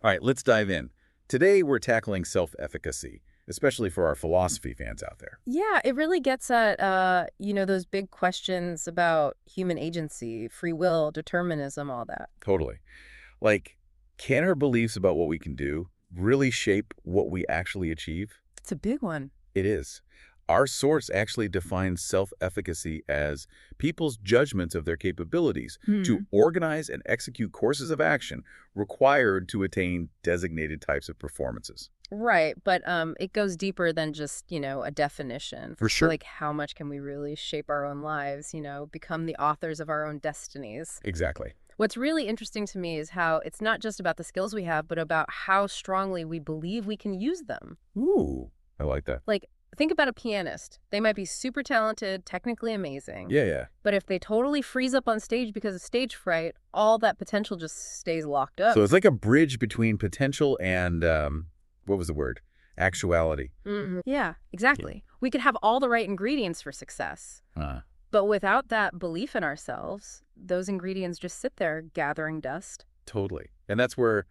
All right, let's dive in. Today, we're tackling self-efficacy, especially for our philosophy fans out there. Yeah, it really gets at, those big questions about human agency, free will, determinism, all that. Totally. Like, can our beliefs about what we can do really shape what we actually achieve? It's a big one. It is. Our source actually defines self-efficacy as people's judgments of their capabilities to Hmm. organize and execute courses of action required to attain designated types of performances. Right, but it goes deeper than just, a definition. For sure. Like, how much can we really shape our own lives, become the authors of our own destinies? Exactly. What's really interesting to me is how it's not just about the skills we have, but about how strongly we believe we can use them. Ooh, I like that. Like, think about a pianist. They might be super talented, technically amazing. Yeah. But if they totally freeze up on stage because of stage fright, all that potential just stays locked up. So it's like a bridge between potential and, what was the word? Actuality. Yeah, exactly. We could have all the right ingredients for success. Uh, But without that belief in ourselves, those ingredients just sit there gathering dust. totally. And that's where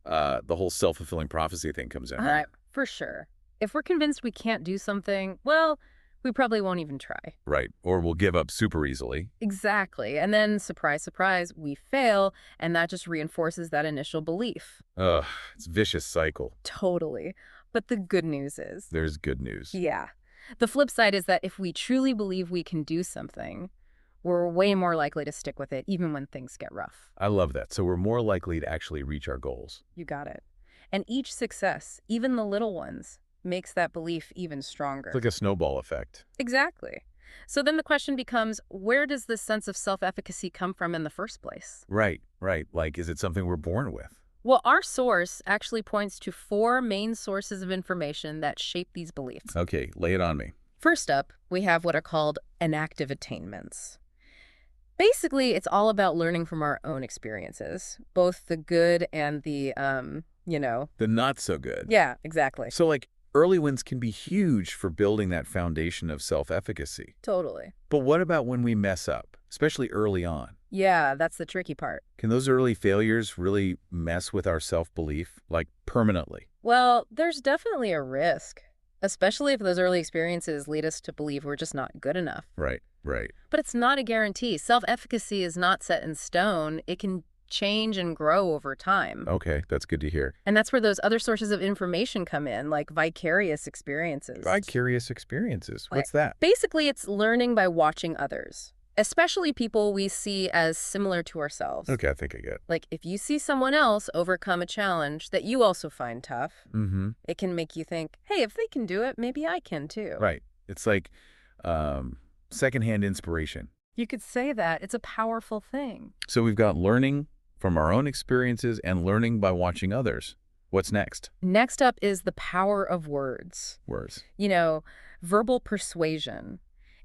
the whole self-fulfilling prophecy thing comes in, right? For sure. If we're convinced we can't do something, well, we probably won't even try. Right. Or we'll give up super easily. Exactly. And then, surprise, surprise, we fail, and that just reinforces that initial belief. Ugh, it's a vicious cycle. Totally. But the good news is, There's good news. yeah. The flip side is that if we truly believe we can do something, we're way more likely to stick with it, even when things get rough. I love that. So we're more likely to actually reach our goals. You got it. And each success, even the little ones, makes that belief even stronger. It's like a snowball effect. Exactly. So then the question becomes, where does this sense of self-efficacy come from in the first place? Right. Like, is it something we're born with? Well, our source actually points to 4 main sources of information that shape these beliefs. Okay, lay it on me. First up, we have what are called enactive attainments. Basically, it's all about learning from our own experiences, both the good and The not so good. yeah, exactly. So, like, early wins can be huge for building that foundation of self-efficacy. Totally. But what about when we mess up, especially early on? Yeah, that's the tricky part. Can those early failures really mess with our self-belief, like permanently? Well, there's definitely a risk, especially if those early experiences lead us to believe we're just not good enough. Right. But it's not a guarantee. Self-efficacy is not set in stone. It can change and grow over time. Okay, that's good to hear. And that's where those other sources of information come in, like vicarious experiences. Vicarious experiences. What's that? Basically, it's learning by watching others, especially people we see as similar to ourselves. Okay, I think I get it. Like, if you see someone else overcome a challenge that you also find tough, it can make you think, hey, if they can do it, maybe I can too. Right. It's like secondhand inspiration. You could say that. It's a powerful thing. So we've got learning from our own experiences and learning by watching others. What's next? Next up is the power of words. Words. Verbal persuasion,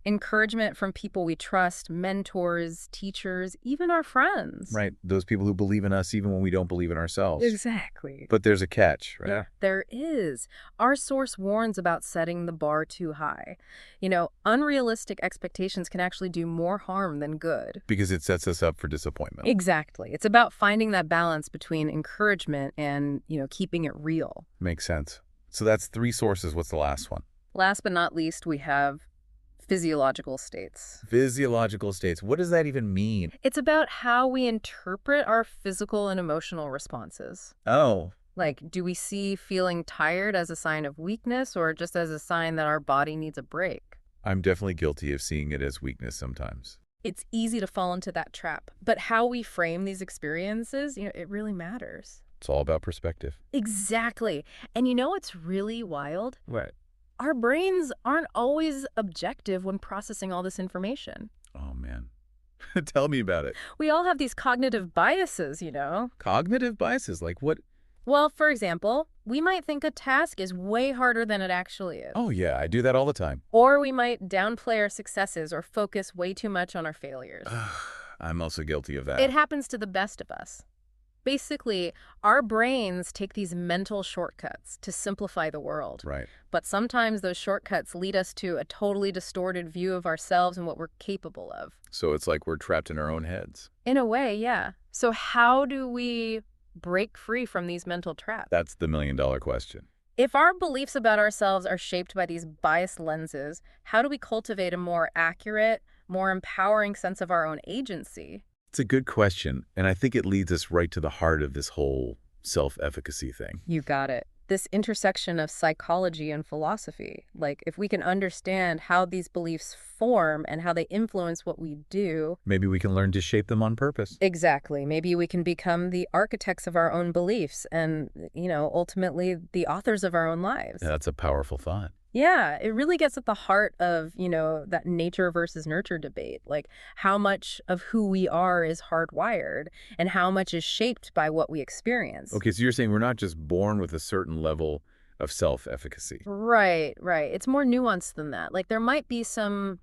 encouragement from people we trust, mentors, teachers, even our friends. Right. Those people who believe in us even when we don't believe in ourselves. Exactly. But there's a catch, right? Yeah, there is. Our source warns about setting the bar too high. Unrealistic expectations can actually do more harm than good. Because it sets us up for disappointment. Exactly. It's about finding that balance between encouragement and, keeping it real. Makes sense. So that's 3 sources. What's the last one? Last but not least, we have physiological states. Physiological states. What does that even mean? It's about how we interpret our physical and emotional responses. Oh, Like, do we see feeling tired as a sign of weakness or just as a sign that our body needs a break? I'm definitely guilty of seeing it as weakness sometimes. It's easy to fall into that trap. But how we frame these experiences, it really matters. It's all about perspective. Exactly. And what's really wild? What? Our brains aren't always objective when processing all this information. Oh, man. Tell me about it. We all have these cognitive biases, Cognitive biases, like what? Well, for example, we might think a task is way harder than it actually is. Oh, yeah, I do that all the time. Or we might downplay our successes or focus way too much on our failures. I'm also guilty of that. It happens to the best of us. Basically, our brains take these mental shortcuts to simplify the world. Right. But sometimes those shortcuts lead us to a totally distorted view of ourselves and what we're capable of. So it's like we're trapped in our own heads. In a way, yeah. So how do we break free from these mental traps? That's the million-dollar question. If our beliefs about ourselves are shaped by these biased lenses, how do we cultivate a more accurate, more empowering sense of our own agency? It's a good question, and I think it leads us right to the heart of this whole self-efficacy thing. You got it. This intersection of psychology and philosophy. Like, if we can understand how these beliefs form and how they influence what we do. Maybe we can learn to shape them on purpose. Exactly. Maybe we can become the architects of our own beliefs and, ultimately the authors of our own lives. Yeah, that's a powerful thought. Yeah, it really gets at the heart of, that nature versus nurture debate. Like, how much of who we are is hardwired and how much is shaped by what we experience. Okay, so you're saying we're not just born with a certain level of self-efficacy. Right, right. It's more nuanced than that. Like, there might be some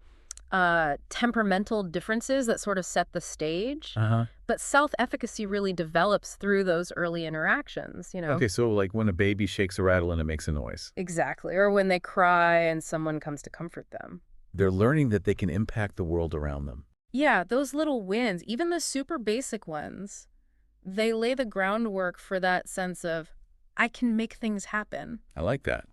temperamental differences that sort of set the stage, Uh-huh. but self-efficacy really develops through those early interactions. Okay, so like when a baby shakes a rattle and it makes a noise. Exactly. Or when they cry and someone comes to comfort them. They're learning that they can impact the world around them. Yeah, those little wins, even the super basic ones, they lay the groundwork for that sense of, I can make things happen. I like that.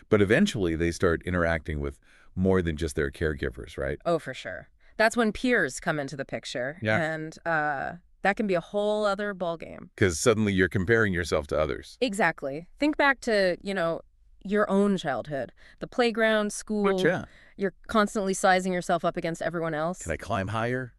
But eventually they start interacting with more than just their caregivers, right? Oh, for sure. That's when peers come into the picture. Yeah. And that can be a whole other ballgame. Because suddenly you're comparing yourself to others. Exactly. Think back to, your own childhood. The playground, school. Yeah. You're constantly sizing yourself up against everyone else. Can I climb higher?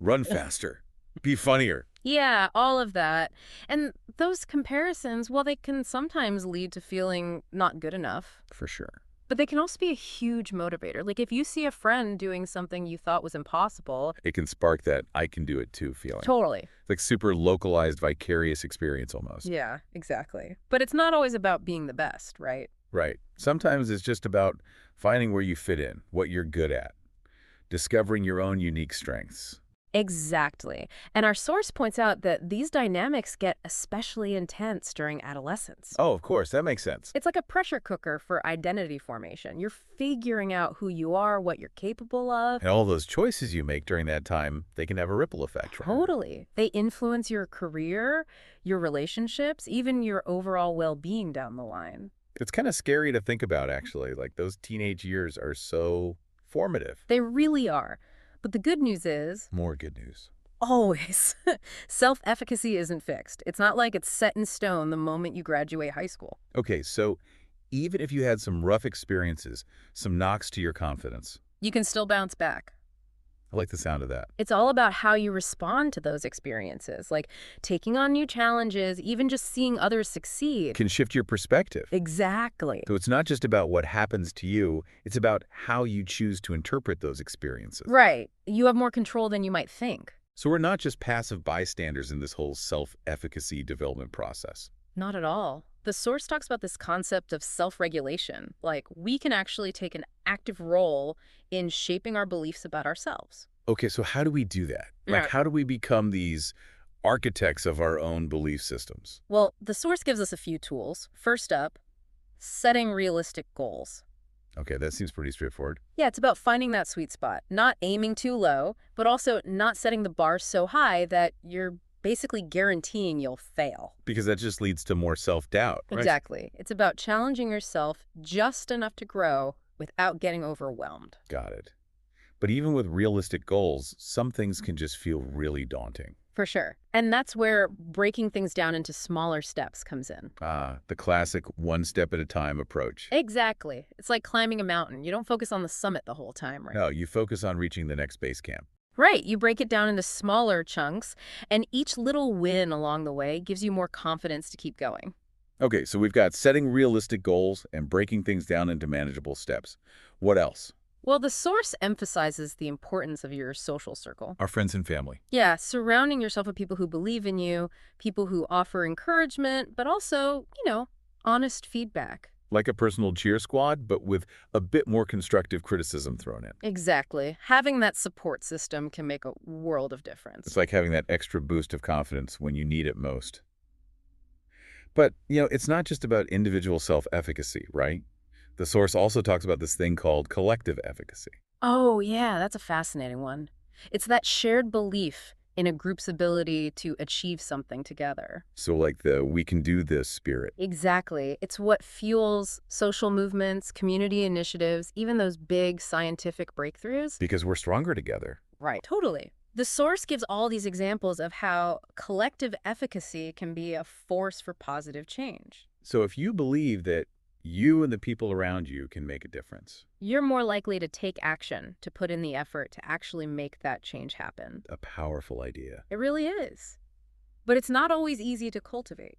Run faster? Be funnier? Yeah, all of that. And those comparisons, well, they can sometimes lead to feeling not good enough. For sure. But they can also be a huge motivator. Like, if you see a friend doing something you thought was impossible. It can spark that I can do it too feeling. Totally. It's like super localized, vicarious experience almost. Yeah, exactly. But it's not always about being the best, right? Right. Sometimes it's just about finding where you fit in, what you're good at, discovering your own unique strengths. Exactly. And our source points out that these dynamics get especially intense during adolescence. Oh, of course. That makes sense. It's like a pressure cooker for identity formation. You're figuring out who you are, what you're capable of. And all those choices you make during that time, they can have a ripple effect. Right? Totally. They influence your career, your relationships, even your overall well-being down the line. It's kind of scary to think about, actually. Like, those teenage years are so formative. They really are. But the good news is, More good news. always, self-efficacy isn't fixed. It's not like it's set in stone the moment you graduate high school. Okay, so even if you had some rough experiences, some knocks to your confidence, You can still bounce back. I like the sound of that. It's all about how you respond to those experiences, like taking on new challenges, even just seeing others succeed. Can shift your perspective. Exactly. So it's not just about what happens to you, it's about how you choose to interpret those experiences. Right. You have more control than you might think. So we're not just passive bystanders in this whole self-efficacy development process. Not at all. The source talks about this concept of self-regulation. Like, we can actually take an active role in shaping our beliefs about ourselves. Okay, so how do we do that? Yeah. Like, how do we become these architects of our own belief systems? Well, the source gives us a few tools. First up, setting realistic goals. Okay, that seems pretty straightforward. Yeah, it's about finding that sweet spot, not aiming too low, but also not setting the bar so high that you're basically guaranteeing you'll fail. Because that just leads to more self-doubt, right? Exactly. It's about challenging yourself just enough to grow without getting overwhelmed. Got it. But even with realistic goals, some things can just feel really daunting. For sure. And that's where breaking things down into smaller steps comes in. The classic one step at a time approach. Exactly. It's like climbing a mountain. You don't focus on the summit the whole time, right? No, you focus on reaching the next base camp. Right. You break it down into smaller chunks, and each little win along the way gives you more confidence to keep going. Okay, so we've got setting realistic goals and breaking things down into manageable steps. What else? Well, the source emphasizes the importance of your social circle. Our friends and family. Yeah, surrounding yourself with people who believe in you, people who offer encouragement, but also, honest feedback. Like a personal cheer squad, but with a bit more constructive criticism thrown in. Exactly. Having that support system can make a world of difference. It's like having that extra boost of confidence when you need it most. But, it's not just about individual self-efficacy, right? The source also talks about this thing called collective efficacy. Oh, yeah, that's a fascinating one. It's that shared belief in a group's ability to achieve something together. So like the "we can do this" spirit. Exactly. It's what fuels social movements, community initiatives, even those big scientific breakthroughs. Because we're stronger together. Right. Totally. The source gives all these examples of how collective efficacy can be a force for positive change. So if you believe that you and the people around you can make a difference, You're more likely to take action, to put in the effort to actually make that change happen. a powerful idea. It really is. But it's not always easy to cultivate.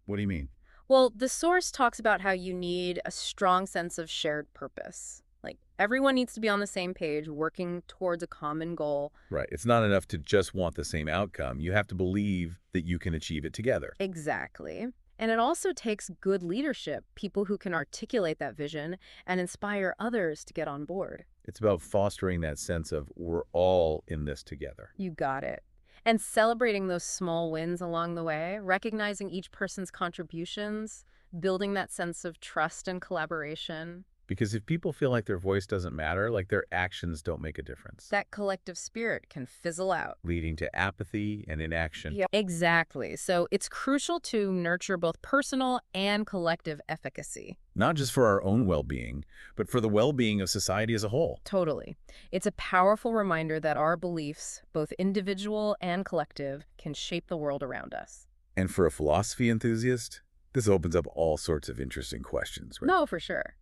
What do you mean? Well, the source talks about how you need a strong sense of shared purpose. Like, everyone needs to be on the same page, working towards a common goal. Right. It's not enough to just want the same outcome. You have to believe that you can achieve it together. Exactly. And it also takes good leadership, people who can articulate that vision and inspire others to get on board. It's about fostering that sense of we're all in this together. You got it. And celebrating those small wins along the way, recognizing each person's contributions, building that sense of trust and collaboration. Because if people feel like their voice doesn't matter, like their actions don't make a difference, That collective spirit can fizzle out. leading to apathy and inaction. Yeah, exactly. So it's crucial to nurture both personal and collective efficacy. Not just for our own well-being, but for the well-being of society as a whole. Totally. It's a powerful reminder that our beliefs, both individual and collective, can shape the world around us. And for a philosophy enthusiast, this opens up all sorts of interesting questions, right? No, for sure.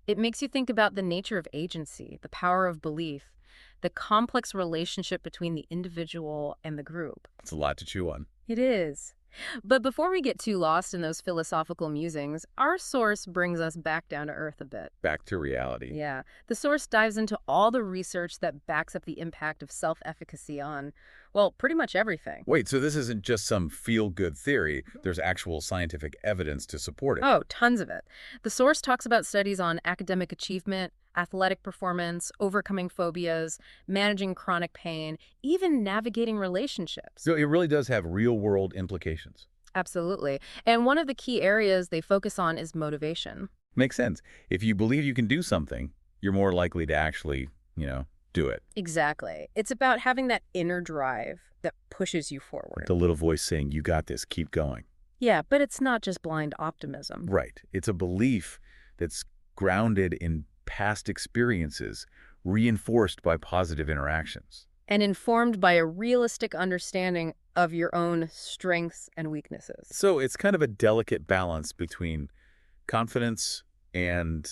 It makes you think about the nature of agency, the power of belief, the complex relationship between the individual and the group. It's a lot to chew on. It is. But before we get too lost in those philosophical musings, our source brings us back down to earth a bit. Back to reality. Yeah. The source dives into all the research that backs up the impact of self-efficacy on, well, pretty much everything. Wait, so this isn't just some feel-good theory. There's actual scientific evidence to support it. Oh, tons of it. The source talks about studies on academic achievement, athletic performance, overcoming phobias, managing chronic pain, even navigating relationships. So it really does have real-world implications. Absolutely. And one of the key areas they focus on is motivation. Makes sense. If you believe you can do something, you're more likely to actually, do it. Exactly. It's about having that inner drive that pushes you forward. The little voice saying, you got this, keep going. Yeah, but it's not just blind optimism. Right. It's a belief that's grounded in past experiences, reinforced by positive interactions. And informed by a realistic understanding of your own strengths and weaknesses. So it's kind of a delicate balance between confidence and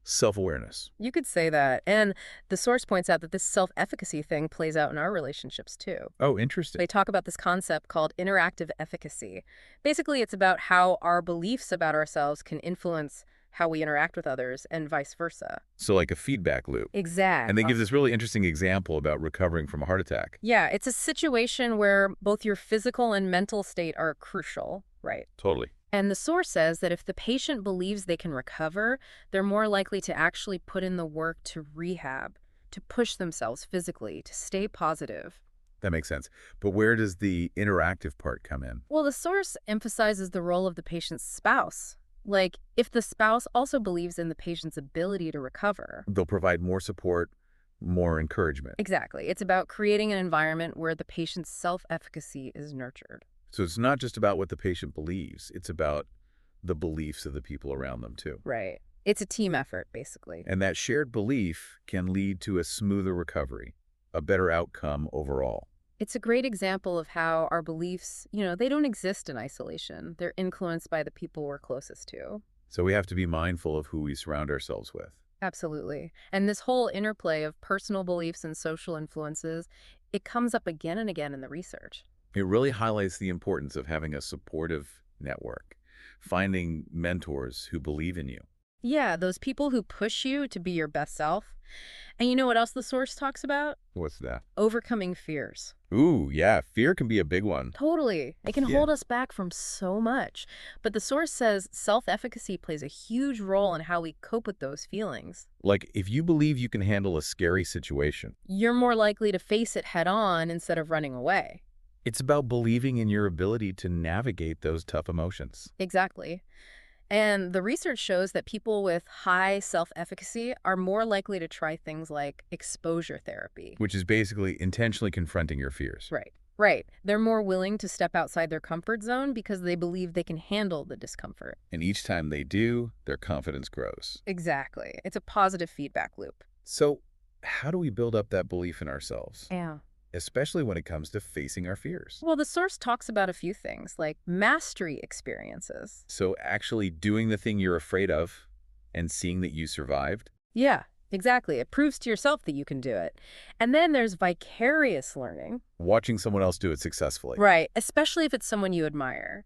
self-awareness. You could say that. And the source points out that this self-efficacy thing plays out in our relationships too. Oh, interesting. They talk about this concept called interactive efficacy. Basically, it's about how our beliefs about ourselves can influence how we interact with others and vice versa. So like a feedback loop. Exactly. And they give this really interesting example about recovering from a heart attack. Yeah, it's a situation where both your physical and mental state are crucial, right? Totally. And the source says that if the patient believes they can recover, they're more likely to actually put in the work to rehab, to push themselves physically, to stay positive. That makes sense. But where does the interactive part come in? Well, the source emphasizes the role of the patient's spouse. Like, if the spouse also believes in the patient's ability to recover. They'll provide more support, more encouragement. Exactly. It's about creating an environment where the patient's self-efficacy is nurtured. So it's not just about what the patient believes. It's about the beliefs of the people around them, too. Right. It's a team effort, basically. And that shared belief can lead to a smoother recovery, a better outcome overall. It's a great example of how our beliefs, they don't exist in isolation. They're influenced by the people we're closest to. So we have to be mindful of who we surround ourselves with. Absolutely. And this whole interplay of personal beliefs and social influences, it comes up again and again in the research. It really highlights the importance of having a supportive network, finding mentors who believe in you. Yeah, those people who push you to be your best self. And you know what else the source talks about? What's that? Overcoming fears. Ooh, yeah, fear can be a big one. Totally. It can Yeah. hold us back from so much. But the source says self-efficacy plays a huge role in how we cope with those feelings. Like, if you believe you can handle a scary situation, You're more likely to face it head on instead of running away. it's about believing in your ability to navigate those tough emotions. Exactly. And the research shows that people with high self-efficacy are more likely to try things like exposure therapy. Which is basically intentionally confronting your fears. Right. Right. They're more willing to step outside their comfort zone because they believe they can handle the discomfort. And each time they do, their confidence grows. Exactly. It's a positive feedback loop. So how do we build up that belief in ourselves, Yeah. especially when it comes to facing our fears? Well, the source talks about a few things, like mastery experiences. So actually doing the thing you're afraid of and seeing that you survived? Yeah, exactly. It proves to yourself that you can do it. And then there's vicarious learning. Watching someone else do it successfully. Right, especially if it's someone you admire.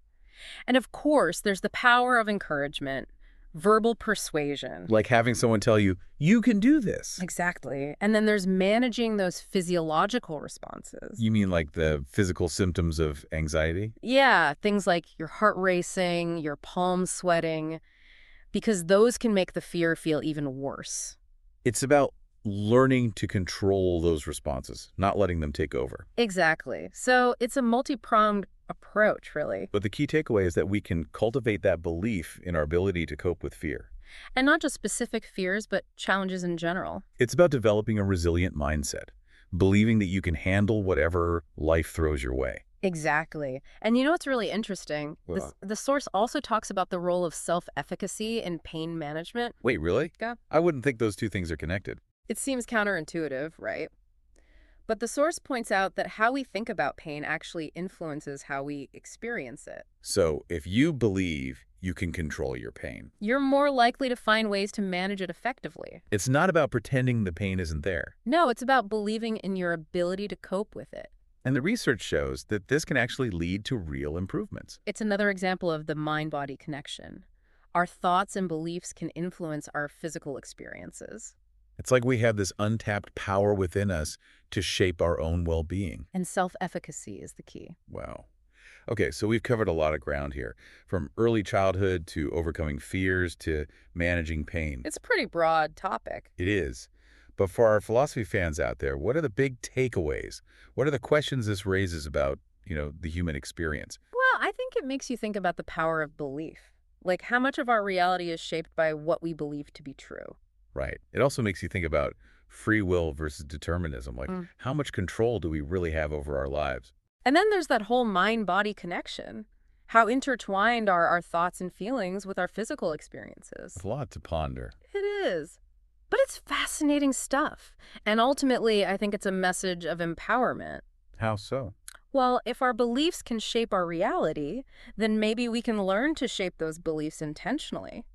And of course, there's the power of encouragement, verbal persuasion. Like having someone tell you, you can do this. Exactly. And then there's managing those physiological responses. You mean like the physical symptoms of anxiety? Yeah, things like your heart racing, your palms sweating, because those can make the fear feel even worse. It's about learning to control those responses, not letting them take over. Exactly. So it's a multi-pronged approach, really. But the key takeaway is that we can cultivate that belief in our ability to cope with fear. And not just specific fears, but challenges in general. It's about developing a resilient mindset, believing that you can handle whatever life throws your way. Exactly. And you know what's really interesting? The source also talks about the role of self-efficacy in pain management. Wait, really? Yeah. I wouldn't think those two things are connected. It seems counterintuitive, right? But the source points out that how we think about pain actually influences how we experience it. So if you believe you can control your pain, You're more likely to find ways to manage it effectively. it's not about pretending the pain isn't there. No, it's about believing in your ability to cope with it. And the research shows that this can actually lead to real improvements. It's another example of the mind-body connection. Our thoughts and beliefs can influence our physical experiences. It's like we have this untapped power within us to shape our own well-being. And self-efficacy is the key. Wow. Okay, so we've covered a lot of ground here, from early childhood to overcoming fears to managing pain. It's a pretty broad topic. It is. But for our philosophy fans out there, what are the big takeaways? What are the questions this raises about, the human experience? Well, I think it makes you think about the power of belief. Like how much of our reality is shaped by what we believe to be true. Right. It also makes you think about free will versus determinism. Like, how much control do we really have over our lives? And then there's that whole mind-body connection. How intertwined are our thoughts and feelings with our physical experiences? It's a lot to ponder. It is. But it's fascinating stuff. And ultimately, I think it's a message of empowerment. How so? Well, if our beliefs can shape our reality, then maybe we can learn to shape those beliefs intentionally.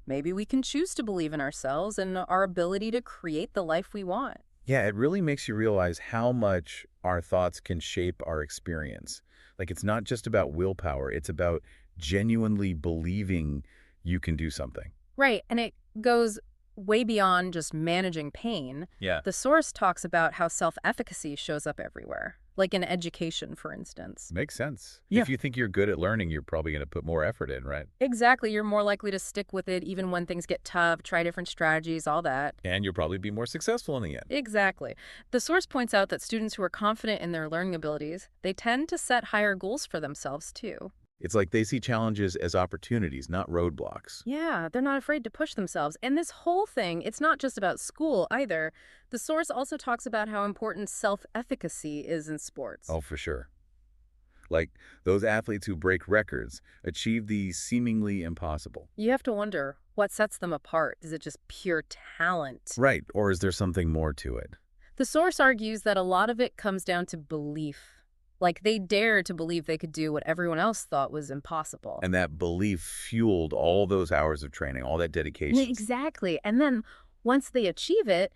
Maybe we can choose to believe in ourselves and our ability to create the life we want. Yeah, it really makes you realize how much our thoughts can shape our experience. Like, it's not just about willpower. It's about genuinely believing you can do something. Right, and it goes way beyond just managing pain. Yeah. The source talks about how self-efficacy shows up everywhere, like in education, for instance. Makes sense. Yeah. If you think you're good at learning, you're probably going to put more effort in, right? Exactly. You're more likely to stick with it even when things get tough, try different strategies, all that. And you'll probably be more successful in the end. Exactly. The source points out that students who are confident in their learning abilities, they tend to set higher goals for themselves, too. It's like they see challenges as opportunities, not roadblocks. Yeah, they're not afraid to push themselves. And this whole thing, it's not just about school either. The source also talks about how important self-efficacy is in sports. Oh, for sure. Like those athletes who break records, achieve the seemingly impossible. You have to wonder, what sets them apart? Is it just pure talent? Right, or is there something more to it? The source argues that a lot of it comes down to belief. Like they dared to believe they could do what everyone else thought was impossible. And that belief fueled all those hours of training, all that dedication. Exactly. And then once they achieve it,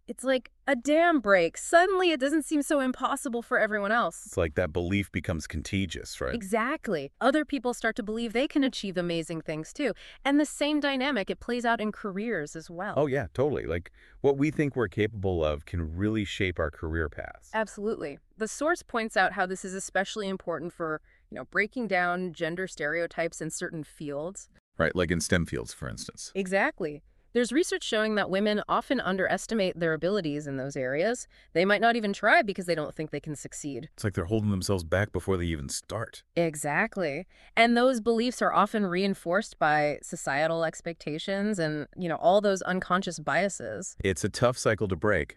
it's like a dam breaks. Suddenly it doesn't seem so impossible for everyone else. It's like that belief becomes contagious, right? Exactly. Other people start to believe they can achieve amazing things too. And the same dynamic, it plays out in careers as well. Oh, yeah, totally. Like what we think we're capable of can really shape our career paths. Absolutely. The source points out how this is especially important for, breaking down gender stereotypes in certain fields. Right, like in STEM fields, for instance. Exactly. There's research showing that women often underestimate their abilities in those areas. They might not even try because they don't think they can succeed. It's like they're holding themselves back before they even start. Exactly. And those beliefs are often reinforced by societal expectations and, all those unconscious biases. It's a tough cycle to break,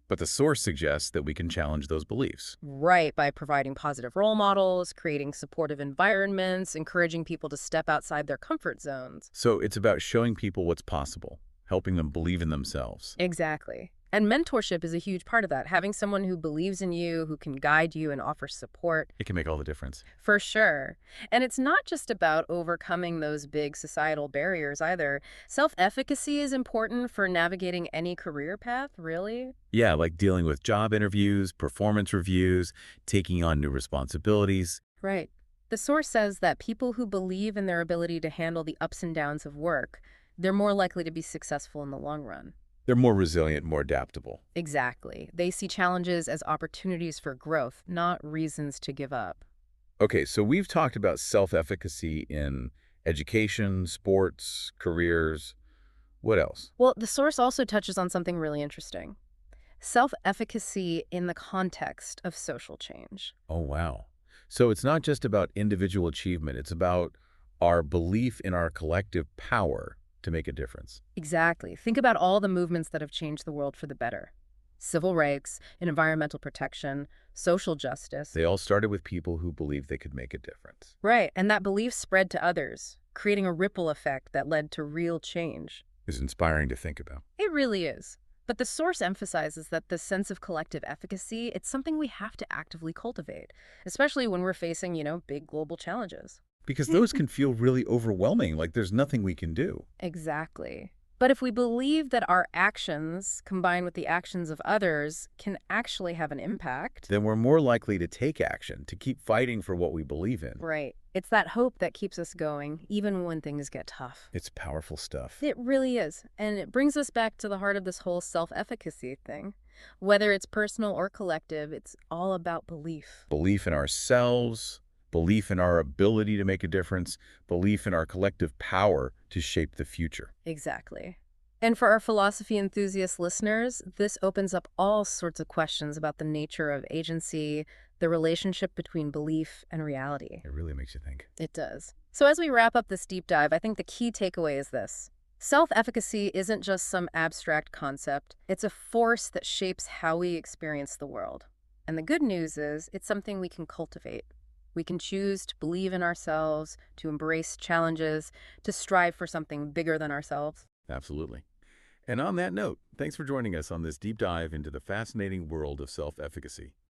but the source suggests that we can challenge those beliefs. Right, by providing positive role models, creating supportive environments, encouraging people to step outside their comfort zones. So it's about showing people what's possible, helping them believe in themselves. Exactly. And mentorship is a huge part of that. Having someone who believes in you, who can guide you and offer support, It can make all the difference. for sure. And it's not just about overcoming those big societal barriers either. Self-efficacy is important for navigating any career path, really. Yeah, like dealing with job interviews, performance reviews, taking on new responsibilities. Right. The source says that people who believe in their ability to handle the ups and downs of work, they're more likely to be successful in the long run. They're more resilient, more adaptable. Exactly. They see challenges as opportunities for growth, not reasons to give up. Okay, so we've talked about self-efficacy in education, sports, careers. What else? Well, the source also touches on something really interesting. Self-efficacy in the context of social change. Oh, wow. So it's not just about individual achievement. It's about our belief in our collective power to make a difference. Exactly. Think about all the movements that have changed the world for the better. Civil rights, environmental protection, social justice. They all started with people who believed they could make a difference. Right, and that belief spread to others, creating a ripple effect that led to real change. It's inspiring to think about. It really is. But the source emphasizes that this sense of collective efficacy, it's something we have to actively cultivate, especially when we're facing, big global challenges. Because those can feel really overwhelming, like there's nothing we can do. Exactly. But if we believe that our actions, combined with the actions of others, can actually have an impact, Then we're more likely to take action, to keep fighting for what we believe in. right, it's that hope that keeps us going, even when things get tough. It's powerful stuff. It really is. And it brings us back to the heart of this whole self-efficacy thing. Whether it's personal or collective, it's all about belief. Belief in ourselves, belief in our ability to make a difference, belief in our collective power to shape the future. Exactly. And for our philosophy enthusiast listeners, this opens up all sorts of questions about the nature of agency, the relationship between belief and reality. It really makes you think. It does. So as we wrap up this deep dive, I think the key takeaway is this. Self-efficacy isn't just some abstract concept. It's a force that shapes how we experience the world. And the good news is it's something we can cultivate. We can choose to believe in ourselves, to embrace challenges, to strive for something bigger than ourselves. Absolutely. And on that note, thanks for joining us on this deep dive into the fascinating world of self-efficacy.